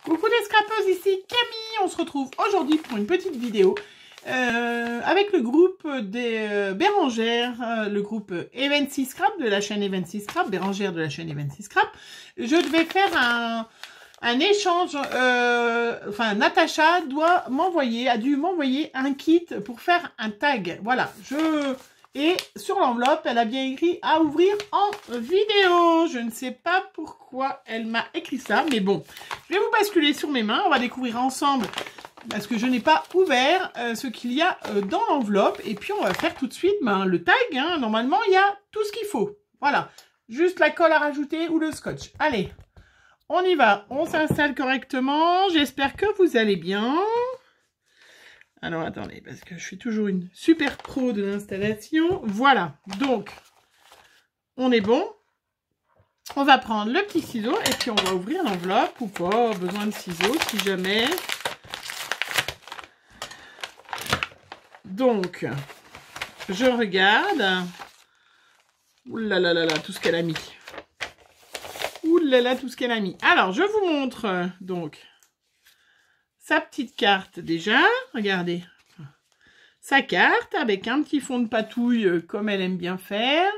Coucou les scrappeuses, ici Camille. On se retrouve aujourd'hui pour une petite vidéo avec le groupe des Bérangères, le groupe Evency Scrap de la chaîne Evency Scrap, Bérangère de la chaîne Evency Scrap. Je devais faire un échange, Natacha a dû m'envoyer un kit pour faire un tag. Voilà, et sur l'enveloppe, elle a bien écrit à ouvrir en vidéo. Je ne sais pas pourquoi elle m'a écrit ça, mais bon. Je vais vous basculer sur mes mains. On va découvrir ensemble, parce que je n'ai pas ouvert ce qu'il y a dans l'enveloppe. Et puis, on va faire tout de suite le tag. Hein. Normalement, il y a tout ce qu'il faut. Voilà. Juste la colle à rajouter ou le scotch. Allez, on y va. On s'installe correctement. J'espère que vous allez bien. Alors, attendez, parce que je suis toujours une super pro de l'installation. Voilà, donc, on est bon. On va prendre le petit ciseau et puis on va ouvrir l'enveloppe ou pas. Besoin de ciseaux, si jamais. Donc, je regarde. Ouh là là là là, tout ce qu'elle a mis. Ouh là là, tout ce qu'elle a mis. Alors, je vous montre, donc... sa petite carte déjà, regardez, sa carte avec un petit fond de patouille comme elle aime bien faire,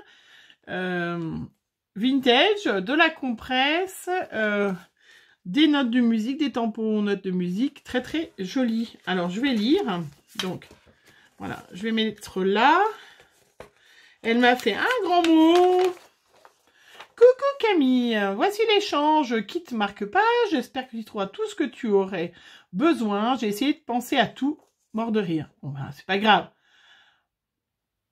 vintage, de la compresse, des notes de musique, des tampons notes de musique, très très joli. Alors je vais lire, donc voilà, je vais mettre là, elle m'a fait un grand mot. Coucou Camille, voici l'échange kit marque-page, j'espère que tu trouveras tout ce que tu aurais besoin. J'ai essayé de penser à tout, mort de rire. Bon ben, c'est pas grave.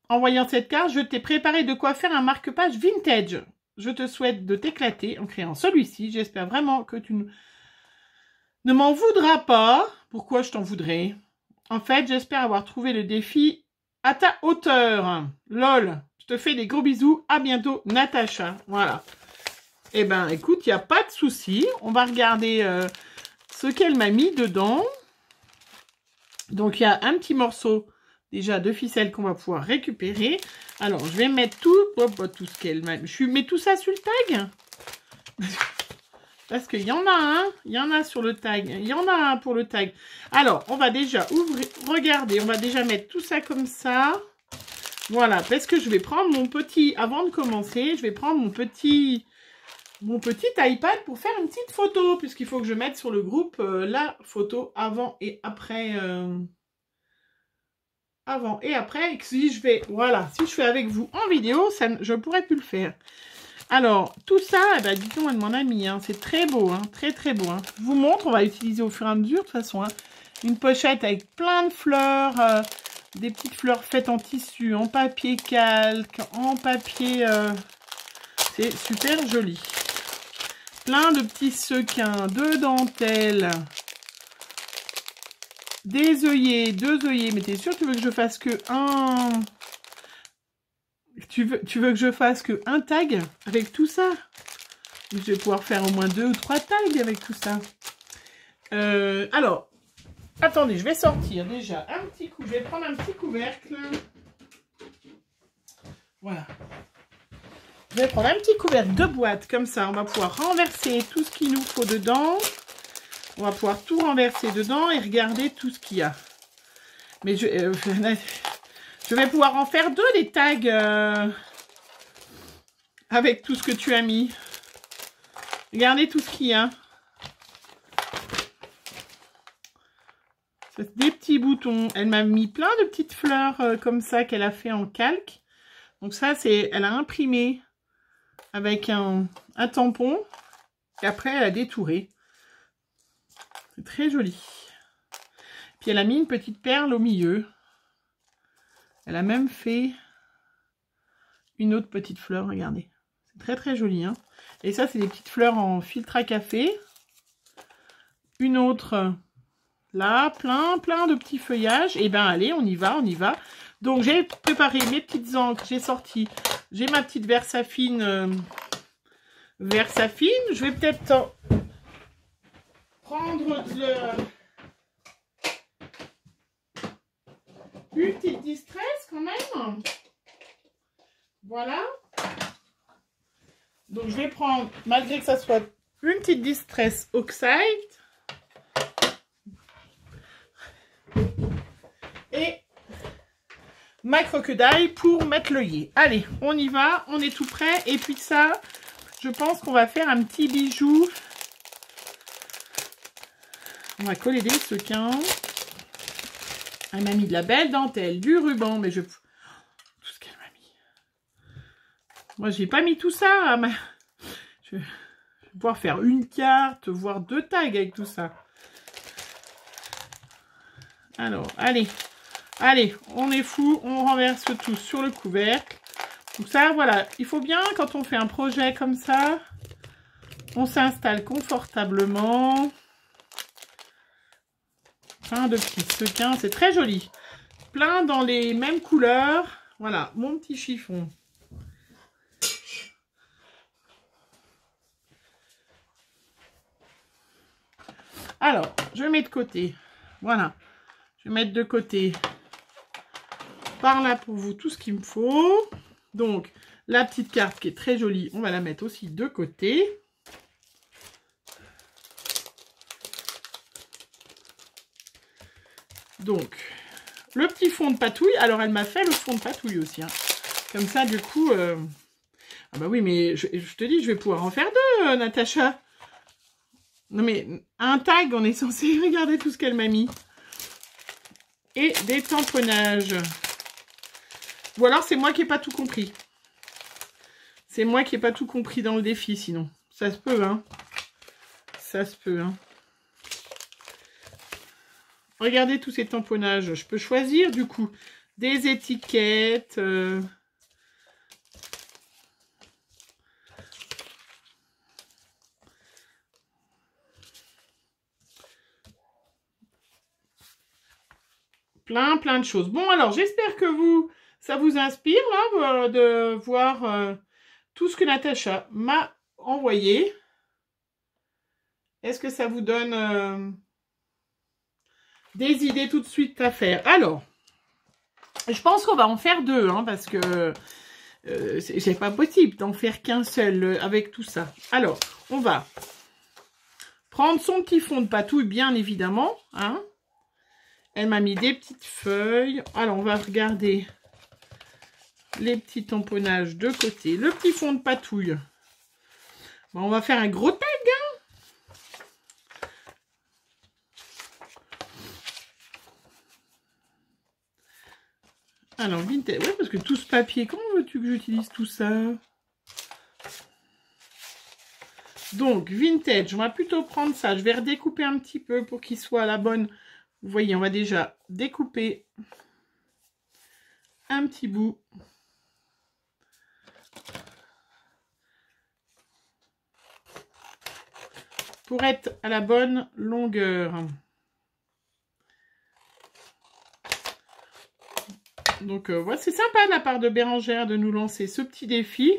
En voyant cette carte, je t'ai préparé de quoi faire un marque-page vintage. Je te souhaite de t'éclater en créant celui-ci. J'espère vraiment que tu ne m'en voudras pas. Pourquoi je t'en voudrais? En fait, j'espère avoir trouvé le défi à ta hauteur. Lol. Je te fais des gros bisous. À bientôt, Natacha. Voilà. Eh ben, écoute, il n'y a pas de souci. On va regarder ce qu'elle m'a mis dedans. Donc, il y a un petit morceau déjà de ficelle qu'on va pouvoir récupérer. Alors, je vais mettre tout ce qu'elle m'a mis. Je mets tout ça sur le tag. Parce qu'il y en a un. Il y en a sur le tag. Il y en a un pour le tag. Alors, on va déjà ouvrir. Regardez, on va déjà mettre tout ça comme ça. Voilà, parce que je vais prendre mon petit, avant de commencer, je vais prendre mon petit iPad pour faire une petite photo, puisqu'il faut que je mette sur le groupe la photo avant et après. Avant et après, et que si je fais, voilà, si je fais avec vous en vidéo, ça, je ne pourrais plus le faire. Alors, tout ça, eh ben, disons, elle m'en a mis, hein, c'est très beau, hein, très très beau. Hein. Je vous montre, on va utiliser au fur et à mesure, de toute façon, hein, une pochette avec plein de fleurs, des petites fleurs faites en tissu, en papier calque, en papier... c'est super joli. Plein de petits sequins, de dentelles, des œillets, 2 œillets. Mais t'es sûr que tu veux que je fasse que un... Tu veux que je fasse que un tag avec tout ça? Je vais pouvoir faire au moins 2 ou 3 tags avec tout ça. Alors... attendez, je vais sortir déjà un petit coup. Je vais prendre un petit couvercle. Voilà. Je vais prendre un petit couvercle de boîte. Comme ça, on va pouvoir renverser tout ce qu'il nous faut dedans. On va pouvoir tout renverser dedans et regarder tout ce qu'il y a. Mais je vais pouvoir en faire 2 des tags avec tout ce que tu as mis. Regardez tout ce qu'il y a. Des petits boutons. Elle m'a mis plein de petites fleurs comme ça qu'elle a fait en calque. Donc ça, elle a imprimé avec un tampon. Et après, elle a détouré. C'est très joli. Puis elle a mis une petite perle au milieu. Elle a même fait une autre petite fleur, regardez. C'est très très joli. Hein. Et ça, c'est des petites fleurs en filtre à café. Une autre... là, plein de petits feuillages. Et ben allez, on y va, on y va. Donc j'ai préparé mes petites encres, j'ai sorti. J'ai ma petite Versafine. Je vais peut-être prendre une petite distress quand même. Voilà. Donc je vais prendre, malgré que ça soit une petite distress oxide. Et ma crocodile pour mettre l'œillet. Allez, on y va, on est tout prêt. Et puis ça, je pense qu'on va faire un petit bijou. On va coller des sequins. Elle m'a mis de la belle dentelle, du ruban, mais je... Tout ce qu'elle m'a mis. Moi, j'ai pas mis tout ça. Je vais pouvoir faire une carte, voire 2 tags avec tout ça. Alors, allez. Allez, on est fou, on renverse tout sur le couvercle. Donc ça, voilà, il faut bien, quand on fait un projet comme ça, on s'installe confortablement. Plein de petits sequins, c'est très joli. Plein dans les mêmes couleurs. Voilà, mon petit chiffon. Alors, je mets de côté. Voilà, je vais mettre de côté. Par là pour vous tout ce qu'il me faut. Donc, la petite carte qui est très jolie, on va la mettre aussi de côté. Donc, le petit fond de patouille. Alors, elle m'a fait le fond de patouille aussi. Hein. Comme ça, du coup... Ah bah oui, mais je te dis, je vais pouvoir en faire 2, Natacha. Non mais, un tag, on est censé regarder tout ce qu'elle m'a mis. Et des tamponnages. Ou alors, c'est moi qui n'ai pas tout compris. C'est moi qui n'ai pas tout compris dans le défi, sinon. Ça se peut, hein. Ça se peut, hein. Regardez tous ces tamponnages. Je peux choisir, du coup, des étiquettes. Plein de choses. Bon, alors, j'espère que ça vous inspire, là, de voir tout ce que Natacha m'a envoyé. Est-ce que ça vous donne des idées tout de suite à faire? Alors, je pense qu'on va en faire 2, hein, parce que c'est pas possible d'en faire qu'un seul avec tout ça. Alors, on va prendre son petit fond de patouille, bien évidemment, hein. Elle m'a mis des petites feuilles. Alors, on va regarder les petits tamponnages de côté. Le petit fond de patouille. Bon, on va faire un gros tag. Hein. Alors, vintage. Ouais, parce que tout ce papier, comment veux-tu que j'utilise tout ça? Donc, vintage, on va plutôt prendre ça. Je vais redécouper un petit peu pour qu'il soit à la bonne... Vous voyez, on va déjà découper un petit bout. Pour être à la bonne longueur. Donc, voilà, c'est sympa de la part de Bérangère de nous lancer ce petit défi.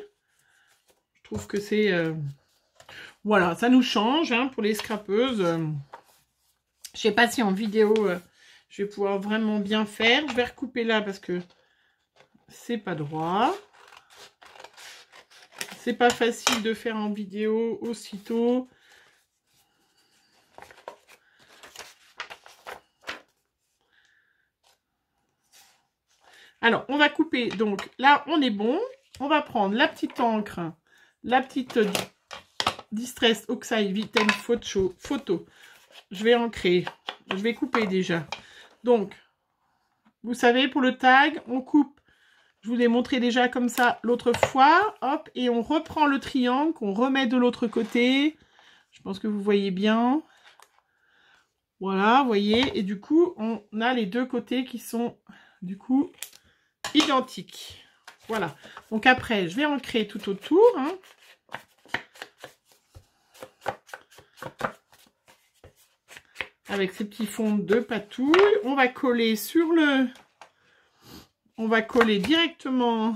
Je trouve que c'est... Voilà, ça nous change hein, pour les scrapeuses. Je sais pas si en vidéo, je vais pouvoir vraiment bien faire. Je vais recouper là parce que c'est pas droit. C'est pas facile de faire en vidéo aussitôt. Alors, on va couper. Donc là, on est bon. On va prendre la petite encre, la petite Distress Oxide Vitamin Photo. Je vais ancrer. Je vais couper déjà. Donc, vous savez, pour le tag, on coupe. Je vous l'ai montré déjà comme ça l'autre fois. Hop, et on reprend le triangle qu'on remet de l'autre côté. Je pense que vous voyez bien. Voilà, vous voyez. Et du coup, on a les deux côtés qui sont, du coup, identiques. Voilà. Donc après, je vais ancrer tout autour. Hein. Avec ces petits fonds de patouille. On va coller sur le... On va coller directement...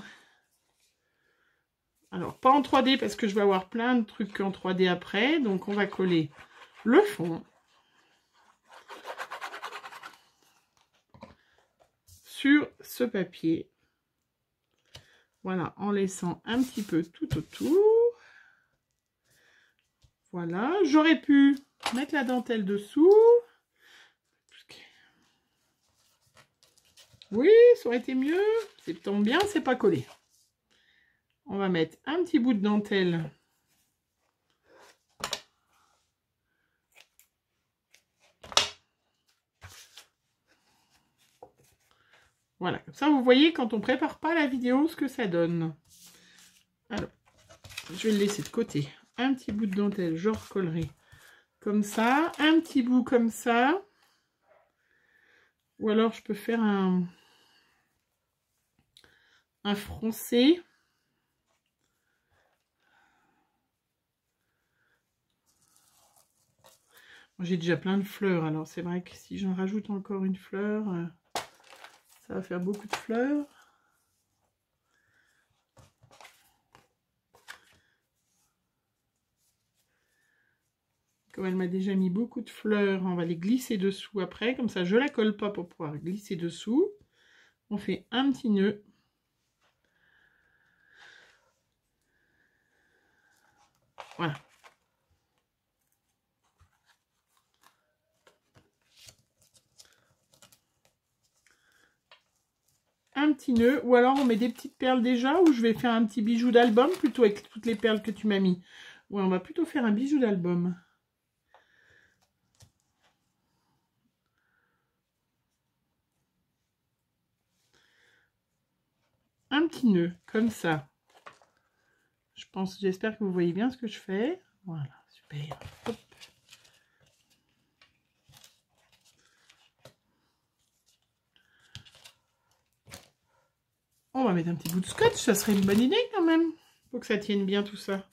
Alors, pas en 3D parce que je vais avoir plein de trucs en 3D après. Donc, on va coller le fond. Sur ce papier. Voilà, en laissant un petit peu tout autour. Voilà, j'aurais pu mettre la dentelle dessous. Oui, ça aurait été mieux. Ça tombe bien, c'est pas collé. On va mettre un petit bout de dentelle. Voilà, comme ça vous voyez quand on prépare pas la vidéo ce que ça donne. Alors, je vais le laisser de côté. Un petit bout de dentelle, je recollerai comme ça. Un petit bout comme ça. Ou alors je peux faire un froncé. J'ai déjà plein de fleurs, alors c'est vrai que si j'en rajoute encore une fleur, ça va faire beaucoup de fleurs. Comme elle m'a déjà mis beaucoup de fleurs, on va les glisser dessous après. Comme ça, je la colle pas pour pouvoir glisser dessous. On fait un petit nœud. Voilà. Un petit nœud, ou alors on met des petites perles déjà, ou je vais faire un petit bijou d'album plutôt avec toutes les perles que tu m'as mis. Ouais, on va plutôt faire un bijou d'album. Un petit nœud, comme ça. J'espère que vous voyez bien ce que je fais. Voilà, super. Hop. On va mettre un petit bout de scotch, ça serait une bonne idée quand même. Faut que ça tienne bien tout ça.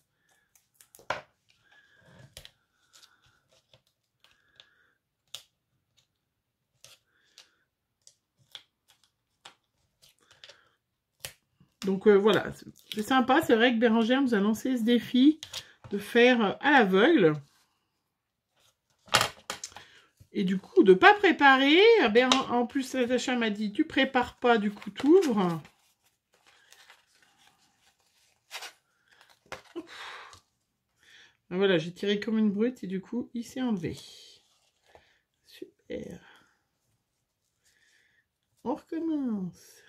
Donc voilà, c'est sympa. C'est vrai que Bérangère nous a lancé ce défi de faire à l'aveugle. Et du coup, de ne pas préparer. En plus, Natacha m'a dit, tu prépares pas, du coup, t'ouvres. Voilà, j'ai tiré comme une brute et du coup, il s'est enlevé. Super. On recommence.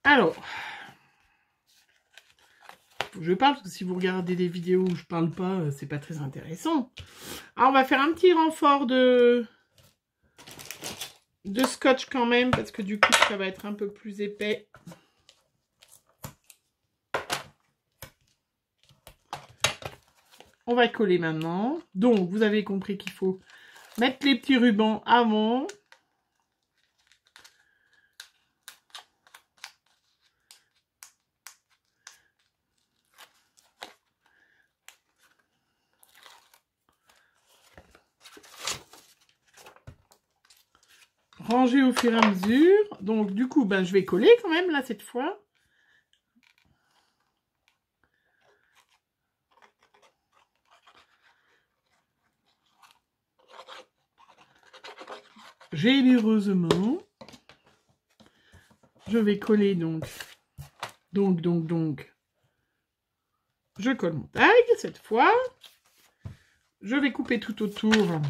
Alors, je parle parce que si vous regardez des vidéos où je parle pas, c'est pas très intéressant. Alors, on va faire un petit renfort de scotch quand même parce que du coup, ça va être un peu plus épais. On va coller maintenant. Donc, vous avez compris qu'il faut mettre les petits rubans avant. Ranger au fur et à mesure. Donc, du coup, ben, je vais coller quand même, là, cette fois. Généreusement. Je vais coller, donc. Je colle mon tag, cette fois. Je vais couper tout autour.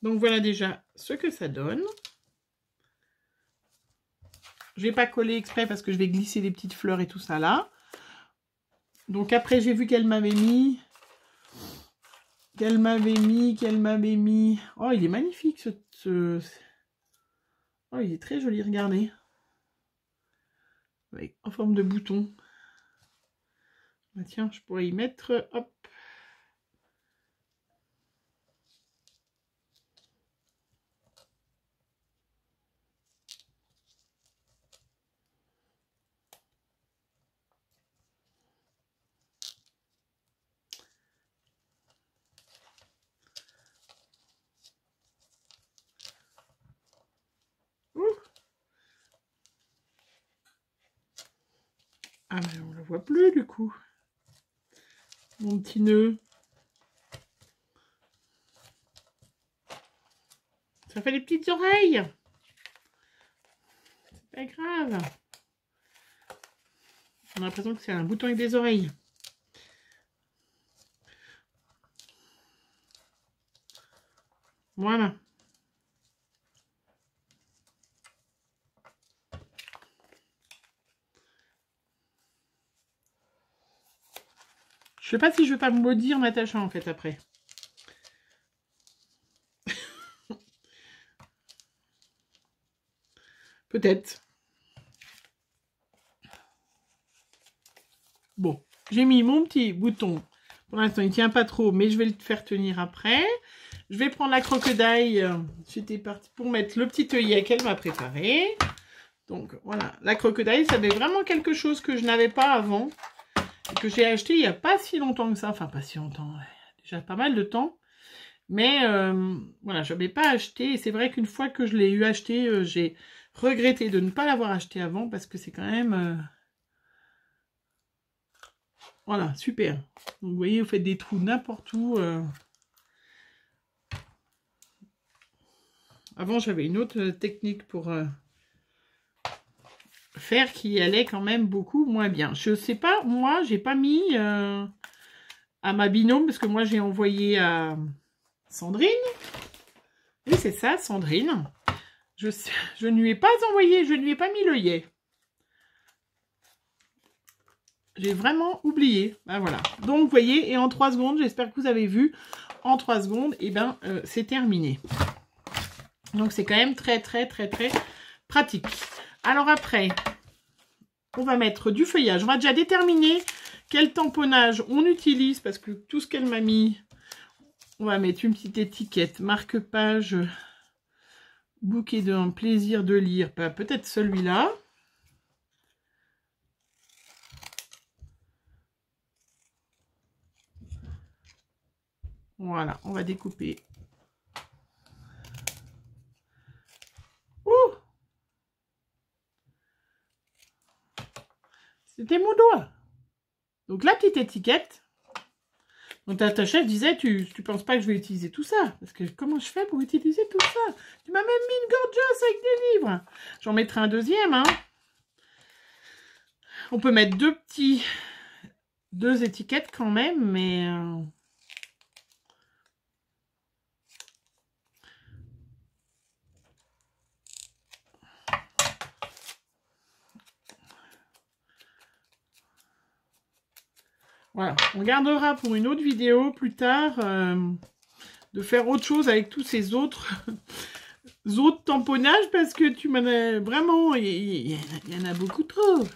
Donc voilà déjà ce que ça donne. Je vais pas coller exprès parce que je vais glisser les petites fleurs et tout ça là. Donc après j'ai vu qu'elle m'avait mis. Oh, il est magnifique Oh, il est très joli, regardez. Avec, en forme de bouton. Bah, tiens, je pourrais y mettre, hop. Ah mais on la voit plus du coup. Mon petit nœud. Ça fait des petites oreilles. C'est pas grave. On a l'impression que c'est un bouton avec des oreilles. Voilà. Je sais pas si je vais pas me maudire Natacha en fait après. Peut-être. Bon, j'ai mis mon petit bouton. Pour l'instant, il tient pas trop, mais je vais le faire tenir après. Je vais prendre la crocodile. J'étais partie pour mettre le petit œillet qu'elle m'a préparé. Donc voilà, la crocodile, ça avait vraiment quelque chose que je n'avais pas avant. Que j'ai acheté il n'y a pas si longtemps que ça. Enfin, pas si longtemps, déjà pas mal de temps. Mais voilà, je n'avais pas acheté. Et c'est vrai qu'une fois que je l'ai eu acheté, j'ai regretté de ne pas l'avoir acheté avant. Parce que c'est quand même... Voilà, super. Donc, vous voyez, vous faites des trous n'importe où. Avant, j'avais une autre technique pour faire qui allait quand même beaucoup moins bien. Je sais pas, moi, j'ai pas mis à ma binôme, parce que moi, j'ai envoyé à Sandrine. Oui, c'est ça, Sandrine. Je ne lui ai pas envoyé, je ne lui ai pas mis l'œillet. J'ai vraiment oublié. Ben voilà. Donc, vous voyez, et en 3 secondes, j'espère que vous avez vu, en 3 secondes, et ben, c'est terminé. Donc, c'est quand même très, très, très, très pratique. Alors après, on va mettre du feuillage. On va déjà déterminer quel tamponnage on utilise, parce que tout ce qu'elle m'a mis, on va mettre une petite étiquette, marque-page, bouquet d'un plaisir de lire, peut-être celui-là. Voilà, on va découper. Ouh! C'était mon doigt. Donc la petite étiquette. Donc ta chef disait, tu penses pas que je vais utiliser tout ça? Parce que comment je fais pour utiliser tout ça? Tu m'as même mis une gorgeous avec des livres. J'en mettrai un deuxième, hein. On peut mettre deux étiquettes quand même, mais... Voilà, on gardera pour une autre vidéo plus tard de faire autre chose avec tous ces autres tamponnages parce que tu m'en as vraiment, il y en a beaucoup trop.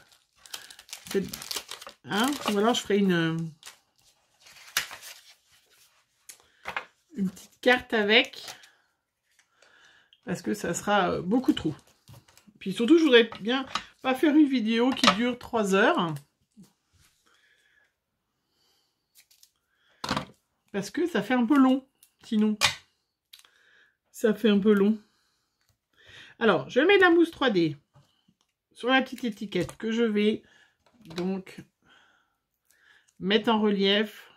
Hein? Ou alors je ferai une petite carte avec parce que ça sera beaucoup trop. Puis surtout, je voudrais bien pas faire une vidéo qui dure 3 heures. Parce que ça fait un peu long, sinon. Ça fait un peu long. Alors, je mets de la mousse 3D sur la petite étiquette que je vais donc mettre en relief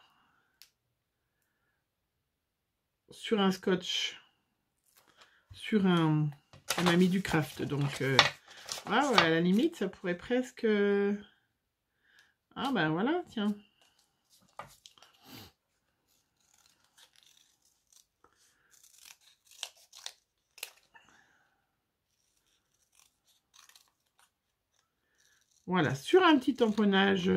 sur un scotch, sur un... On a mis du craft, donc voilà, à la limite, ça pourrait presque... Ah ben voilà, tiens. Voilà, sur un petit tamponnage.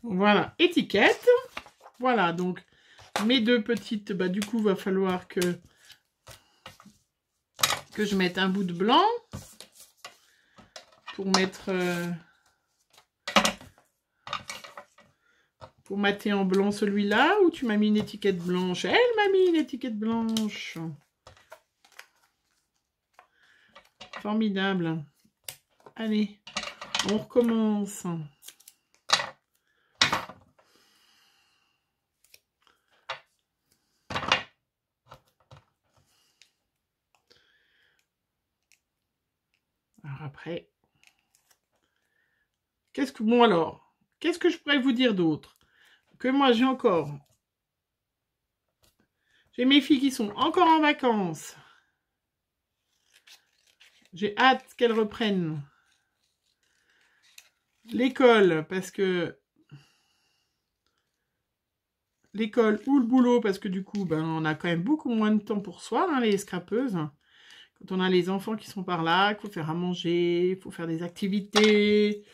Voilà, étiquette. Voilà, donc mes deux petites, bah du coup, va falloir que je mette un bout de blanc pour mettre... pour mater en blanc celui-là, ou tu m'as mis une étiquette blanche? Elle m'a mis une étiquette blanche. Formidable. Allez, on recommence. après. Bon alors, qu'est-ce que je pourrais vous dire d'autre? Que moi j'ai encore... J'ai mes filles qui sont encore en vacances. J'ai hâte qu'elles reprennent l'école parce que... L'école ou le boulot parce que du coup, ben, on a quand même beaucoup moins de temps pour soi, hein, les scrapeuses. Quand on a les enfants qui sont par là, qu'il faut faire à manger, il faut faire des activités.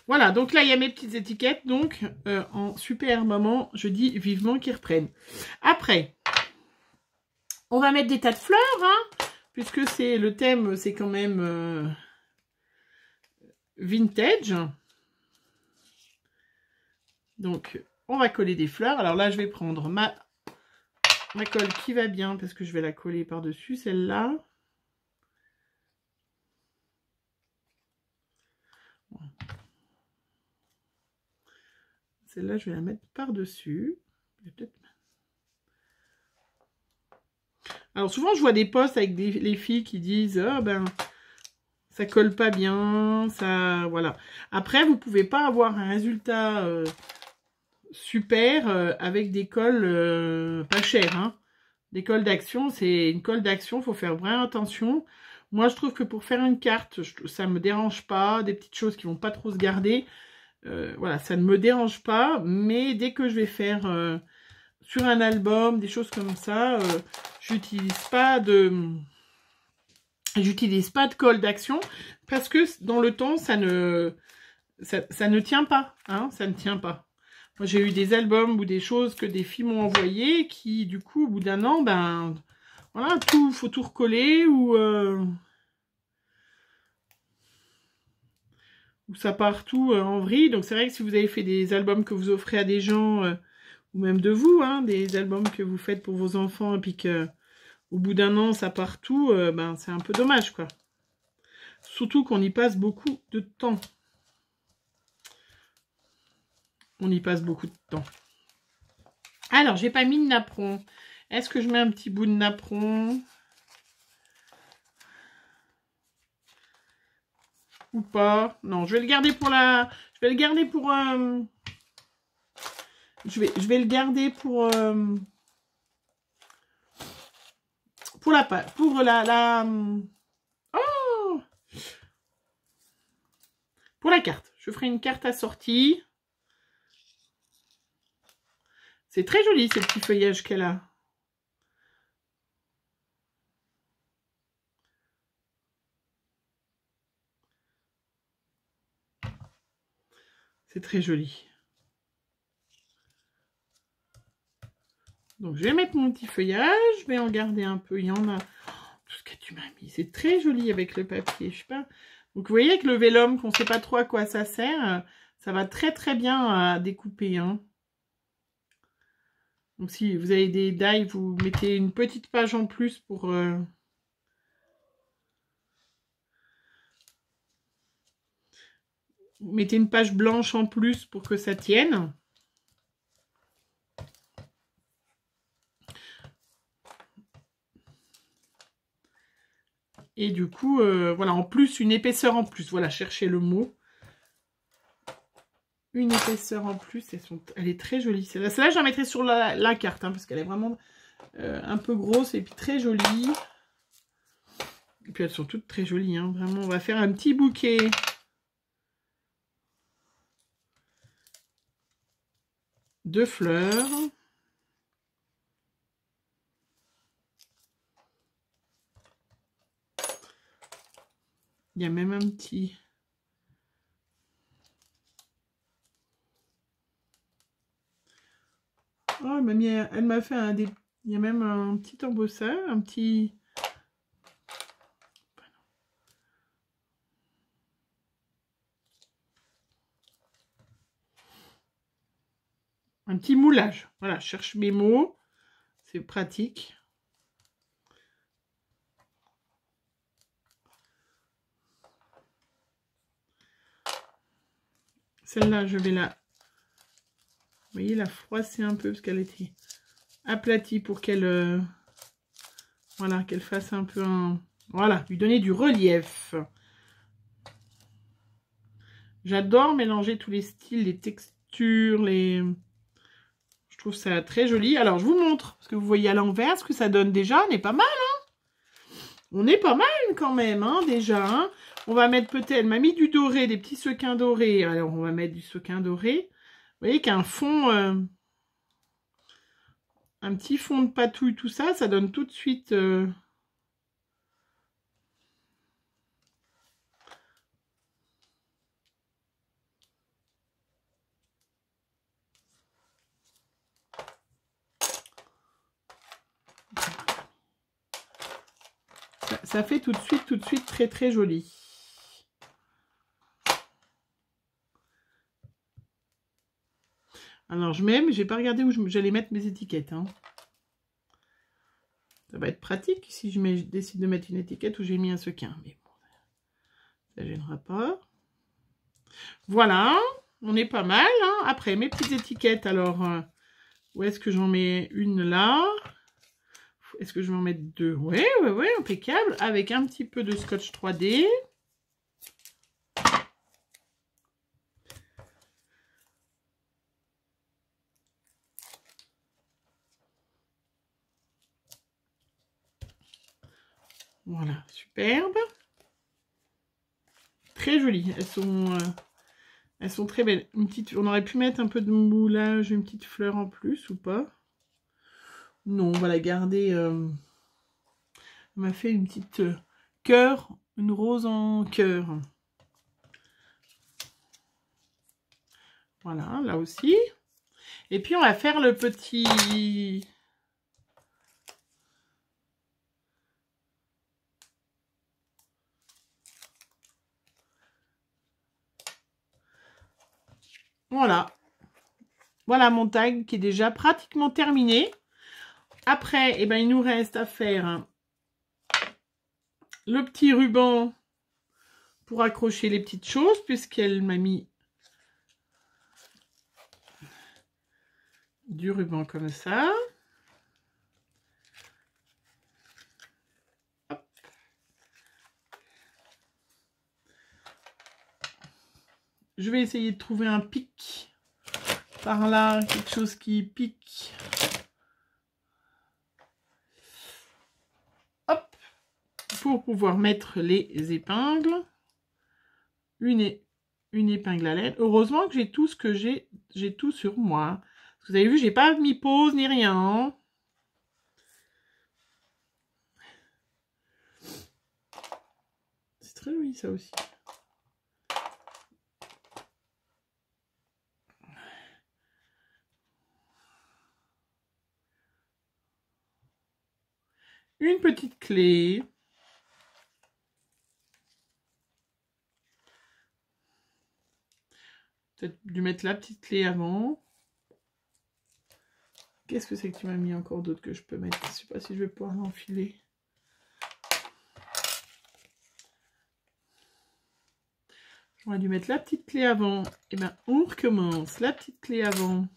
Voilà, donc là, il y a mes petites étiquettes. Donc, en super moment, je dis vivement qu'ils reprennent. Après, on va mettre des tas de fleurs, hein, puisque c'est le thème, c'est quand même vintage. Donc, on va coller des fleurs. Alors là, je vais prendre ma colle qui va bien, parce que je vais la coller par-dessus, celle-là. Celle-là, je vais la mettre par-dessus. Alors souvent, je vois des posts avec les filles qui disent « Oh ben, ça colle pas bien, ça... » Voilà. Après, vous pouvez pas avoir un résultat super avec des colles pas chères. Hein. Des colles d'action, c'est une colle d'action, il faut faire vraiment attention. Moi, je trouve que pour faire une carte, ça me dérange pas. Des petites choses qui vont pas trop se garder. Voilà, ça ne me dérange pas. Mais dès que je vais faire... sur un album, des choses comme ça, j'utilise pas de colle d'action parce que dans le temps, ça ne tient pas, hein, ça ne tient pas. Moi, j'ai eu des albums ou des choses que des filles m'ont envoyées qui, du coup, au bout d'un an, ben, voilà, faut tout recoller ou ça part tout en vrille. Donc, c'est vrai que si vous avez fait des albums que vous offrez à des gens... ou même de vous, hein, des albums que vous faites pour vos enfants, et puis que au bout d'un an, ça part tout, ben, c'est un peu dommage, quoi. Surtout qu'on y passe beaucoup de temps. On y passe beaucoup de temps. Alors, j'ai pas mis de napperon. Est-ce que je mets un petit bout de napperon? Ou pas? Non, je vais le garder pour la... Je vais le garder pour... Je vais le garder pour la oh, pour la carte. Je ferai une carte assortie. C'est très joli ces petits feuillages qu'elle a. C'est très joli. Donc, je vais mettre mon petit feuillage. Je vais en garder un peu. Il y en a... tout ce que tu m'as mis. C'est très joli avec le papier. Je sais pas. Donc, vous voyez avec le vélum, qu'on ne sait pas trop à quoi ça sert, ça va très très bien à découper. Hein. Donc, si vous avez des die, vous mettez une petite page en plus pour... Vous mettez une page blanche en plus pour que ça tienne. Et du coup, voilà, en plus, une épaisseur en plus. Voilà, cherchez le mot. Une épaisseur en plus. Elle est très jolie. Celle-là, je la mettrai sur la carte, hein, parce qu'elle est vraiment un peu grosse et puis très jolie. Et puis, elles sont toutes très jolies. Hein, vraiment, on va faire un petit bouquet. De fleurs. Il y a même un petit... Oh, elle m'a fait un... Il y a même un petit embossage, un petit... Un petit moulage. Voilà, je cherche mes mots. C'est pratique. Celle-là, je vais la... Vous voyez, la froisser un peu parce qu'elle était aplatie pour qu'elle... voilà, qu'elle fasse un peu un... Voilà, lui donner du relief. J'adore mélanger tous les styles, les textures, les... Je trouve ça très joli. Alors, je vous montre, parce que vous voyez à l'envers ce que ça donne déjà. On est pas mal, hein? On est pas mal quand même, hein, déjà. Hein. On va mettre peut-être... Elle m'a mis du doré, des petits sequins dorés. Alors, on va mettre du sequin doré. Vous voyez qu'un fond... un petit fond de patouille, tout ça, ça donne tout de suite... Ça fait tout de suite très très joli. Alors je mets, mais j'ai pas regardé où j'allais mettre mes étiquettes. Hein. Ça va être pratique si je décide de mettre une étiquette où j'ai mis un sequin. Mais bon, ça gênera pas. Voilà, on est pas mal. Hein. Après, mes petites étiquettes, alors, où est-ce que j'en mets une là? Est-ce que je vais en mettre deux? Ouais, impeccable. Avec un petit peu de scotch 3D. Voilà, superbe. Très jolies. Elles sont très belles. On aurait pu mettre un peu de moulage, une petite fleur en plus ou pas? Non, on va la garder. On m'a fait une petite cœur, une rose en cœur. Voilà, là aussi. Et puis on va faire le petit... Voilà. Voilà mon tag qui est déjà pratiquement terminé. Après, eh ben, il nous reste à faire le petit ruban pour accrocher les petites choses, puisqu'elle m'a mis du ruban comme ça. Hop. Je vais essayer de trouver un pic par là, quelque chose qui pique. Hop, pour pouvoir mettre les épingles. Une épingle à laine. Heureusement que j'ai tout ce que j'ai tout sur moi. Vous avez vu, j'ai pas mis pause ni rien. Hein. C'est très joli ça aussi. Une petite clé. Peut-être dû mettre la petite clé avant. Qu'est-ce que c'est que tu m'as mis encore d'autre que je peux mettre? Je ne sais pas si je vais pouvoir l'enfiler. J'aurais dû mettre la petite clé avant. Et bien, on recommence. La petite clé avant.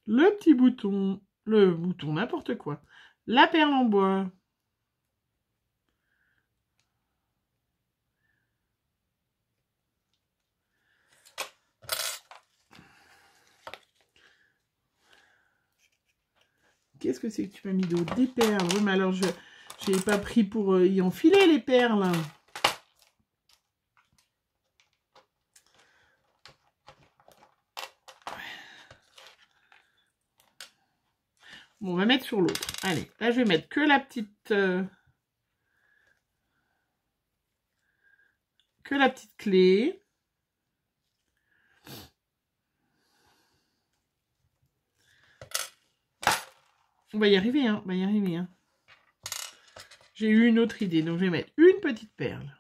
Le petit bouton. Le bouton, n'importe quoi. La perle en bois. Qu'est-ce que c'est que tu m'as mis d'autre? Des perles. Oui, mais alors, je n'ai pas pris pour y enfiler les perles. Bon, on va mettre sur l'autre. Allez, là, je vais mettre que la petite... que la petite clé. On va y arriver, hein. On va y arriver, hein. J'ai eu une autre idée, donc je vais mettre une petite perle.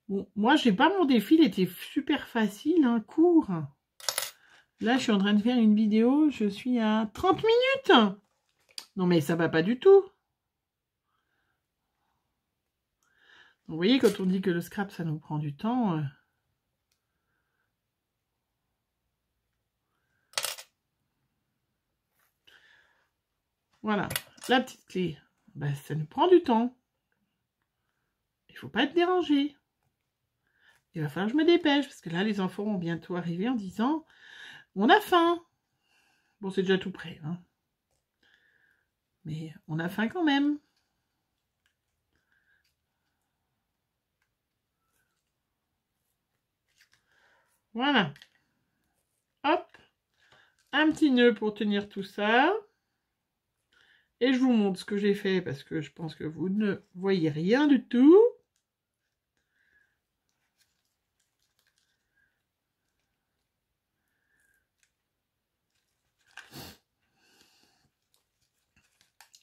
Bon, moi, j'ai pas mon défi, il était super facile, hein, court. Là, je suis en train de faire une vidéo, je suis à 30 minutes. Non, mais ça va pas du tout. Vous voyez, quand on dit que le scrap, ça nous prend du temps... Voilà, la petite clé, ben, ça nous prend du temps. Il ne faut pas être dérangé. Il va falloir que je me dépêche, parce que là, les enfants vont bientôt arriver en disant « On a faim !» Bon, c'est déjà tout prêt, hein. Mais on a faim quand même. Voilà. Hop. Un petit nœud pour tenir tout ça. Et je vous montre ce que j'ai fait, parce que je pense que vous ne voyez rien du tout.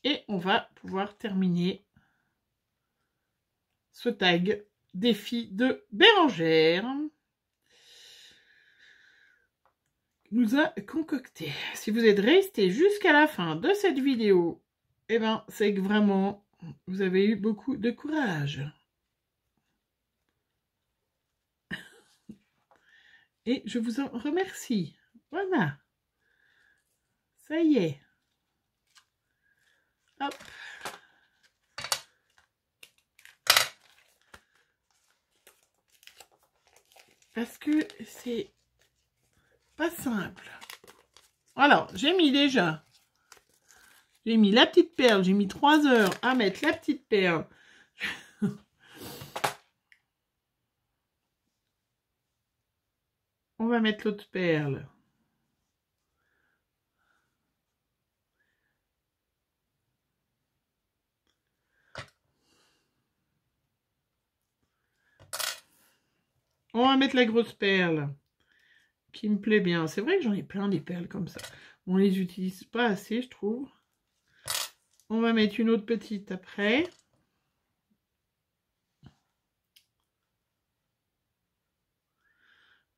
Et on va pouvoir terminer ce tag défi de Bérangère nous a concocté. Si vous êtes resté jusqu'à la fin de cette vidéo, eh ben, c'est que vraiment, vous avez eu beaucoup de courage. Et je vous en remercie. Voilà. Ça y est. Hop. Parce que c'est pas simple. Alors, j'ai mis déjà... J'ai mis la petite perle. J'ai mis 3 heures à mettre la petite perle. On va mettre l'autre perle. On va mettre la grosse perle qui me plaît bien. C'est vrai que j'en ai plein des perles comme ça. On les utilise pas assez, je trouve. On va mettre une autre petite après.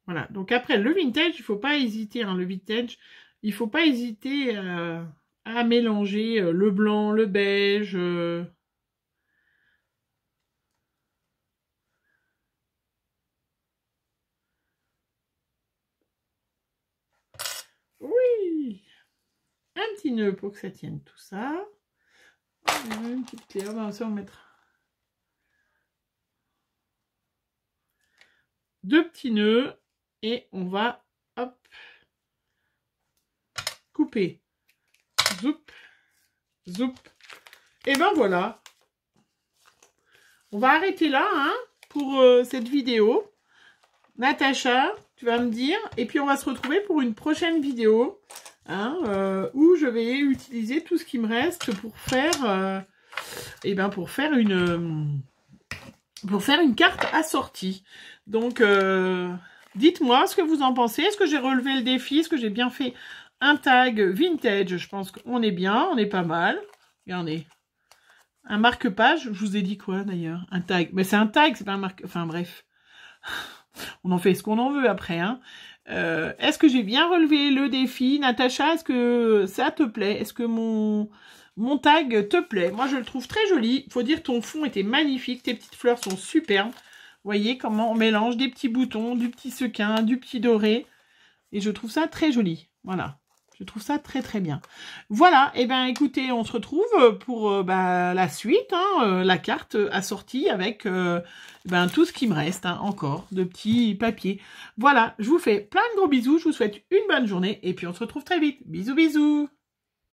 Voilà. Donc après, le vintage, il ne faut pas hésiter. Hein, le vintage, il ne faut pas hésiter à mélanger le blanc, le beige... Oui, un petit nœud pour que ça tienne tout ça. Une petite clé, on va aussi en mettre 2 petits nœuds et on va hop couper. Zoup, zoup. Et ben voilà. On va arrêter là hein, pour cette vidéo. Natacha, tu vas me dire. Et puis on va se retrouver pour une prochaine vidéo. Hein, où je vais utiliser tout ce qui me reste pour faire, pour faire une carte assortie. Donc, dites-moi ce que vous en pensez. Est-ce que j'ai relevé le défi? Est-ce que j'ai bien fait un tag vintage? Je pense qu'on est bien, on est pas mal. Regardez. Un marque-page. Je vous ai dit quoi d'ailleurs? Un tag. Mais c'est un tag, c'est pas un marque... Enfin bref. On en fait ce qu'on en veut après, hein. Est-ce que j'ai bien relevé le défi? Natacha, est-ce que ça te plaît? Est-ce que mon tag te plaît? Moi, je le trouve très joli. Il faut dire ton fond était magnifique. Tes petites fleurs sont superbes. Vous voyez comment on mélange des petits boutons, du petit sequin, du petit doré. Et je trouve ça très joli. Voilà. Je trouve ça très très bien. Voilà, et bien écoutez, on se retrouve pour la suite, hein, la carte assortie avec tout ce qui me reste hein, encore, de petits papiers. Voilà, je vous fais plein de gros bisous, je vous souhaite une bonne journée et puis on se retrouve très vite. Bisous bisous.